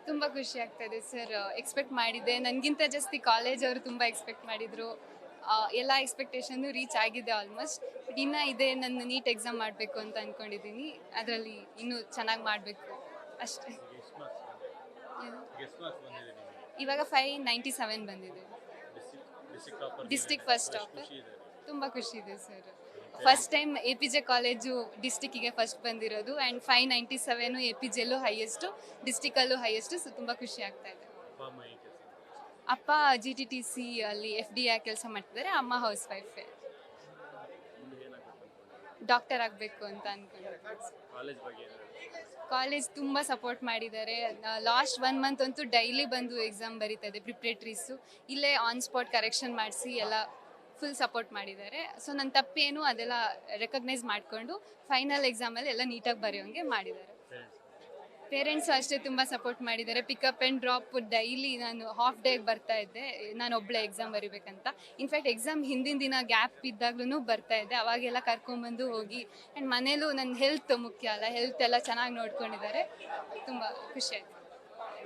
ತುಂಬ ಖುಷಿ ಆಗ್ತಾಯಿದೆ ಸರ್. ಎಕ್ಸ್ಪೆಕ್ಟ್ ಮಾಡಿದ್ದೆ, ನನಗಿಂತ ಜಾಸ್ತಿ ಕಾಲೇಜ್ ಅವರು ತುಂಬ ಎಕ್ಸ್ಪೆಕ್ಟ್ ಮಾಡಿದರು. ಎಲ್ಲ ಎಕ್ಸ್ಪೆಕ್ಟೇಷನ್ನು ರೀಚ್ ಆಗಿದೆ ಆಲ್ಮೋಸ್ಟ್. ಇನ್ನು ಇದೆ, ನನ್ನ ನೀಟ್ ಎಕ್ಸಾಮ್ ಮಾಡಬೇಕು ಅಂತ ಅಂದ್ಕೊಂಡಿದ್ದೀನಿ. ಅದರಲ್ಲಿ ಇನ್ನೂ ಚೆನ್ನಾಗಿ ಮಾಡಬೇಕು ಅಷ್ಟೇ. ಇವಾಗ 597 ಬಂದಿದೆ. District first topper. ತುಂಬ ಖುಷಿ ಇದೆ ಸರ್. ಫಸ್ಟ್ ಟೈಮ್ APJ ಕಾಲೇಜು ಡಿಸ್ಟಿಕ್ಕಿಗೆ ಫಸ್ಟ್ ಬಂದಿರೋದು ಆ್ಯಂಡ್ 597 APJಲ್ಲೂ ಹೈಯೆಸ್ಟು, ಡಿಸ್ಟಿಕಲ್ಲೂ ಹೈಯೆಸ್ಟು. ಸೊ ತುಂಬ ಖುಷಿ ಆಗ್ತಾ ಇದೆ. ಅಪ್ಪ GTTC ಅಲ್ಲಿ FDA ಕೆಲಸ ಮಾಡ್ತಿದ್ದಾರೆ, ಅಮ್ಮ ಹೌಸ್ ವೈಫೇ. ಡಾಕ್ಟರ್ ಆಗಬೇಕು ಅಂತ ಅಂದ್ಕೊಂಡಿದ್ದೀನಿ. ಕಾಲೇಜ್ ತುಂಬ ಸಪೋರ್ಟ್ ಮಾಡಿದ್ದಾರೆ. ಲಾಸ್ಟ್ 1 ಮಂತ್ ಅಂತೂ ಡೈಲಿ ಬಂದು ಎಕ್ಸಾಮ್ ಬರೀತಾ ಇದೆ ಪ್ರಿಪ್ರೇಟ್ರೀಸು. ಇಲ್ಲೇ ಆನ್ ಸ್ಪಾಟ್ ಕರೆಕ್ಷನ್ ಮಾಡಿಸಿ ಎಲ್ಲ ಫುಲ್ ಸಪೋರ್ಟ್ ಮಾಡಿದ್ದಾರೆ. ಸೊ ನನ್ನ ತಪ್ಪೇನು ಅದೆಲ್ಲ ರೆಕಗ್ನೈಸ್ ಮಾಡಿಕೊಂಡು ಫೈನಲ್ ಎಕ್ಸಾಮಲ್ಲಿ ಎಲ್ಲ ನೀಟಾಗಿ ಬರೆಯೋಂಗೆ ಮಾಡಿದ್ದಾರೆ. ಪೇರೆಂಟ್ಸು ಅಷ್ಟೇ ತುಂಬ ಸಪೋರ್ಟ್ ಮಾಡಿದ್ದಾರೆ. ಪಿಕಪ್ ಆ್ಯಂಡ್ ಡ್ರಾಪ್ ಡೈಲಿ ನಾನು ಹಾಫ್ ಡೇಗೆ ಬರ್ತಾ ಇದ್ದೆ, ನಾನು ಒಬ್ಬಳೇ ಎಕ್ಸಾಮ್ ಬರೀಬೇಕಂತ. ಇನ್ಫ್ಯಾಕ್ಟ್ ಎಕ್ಸಾಮ್ ಹಿಂದಿನ ದಿನ ಗ್ಯಾಪ್ ಇದ್ದಾಗ್ಲೂ ಬರ್ತಾ ಇದ್ದೆ. ಅವಾಗೆಲ್ಲ ಕರ್ಕೊಂಬಂದು ಹೋಗಿ ಆ್ಯಂಡ್ ಮನೇಲೂ ನನ್ನ ಹೆಲ್ತ್ ಮುಖ್ಯ ಅಲ್ಲ, ಹೆಲ್ತ್ ಎಲ್ಲ ಚೆನ್ನಾಗಿ ನೋಡ್ಕೊಂಡಿದ್ದಾರೆ. ತುಂಬ ಖುಷಿ ಆಯಿತು.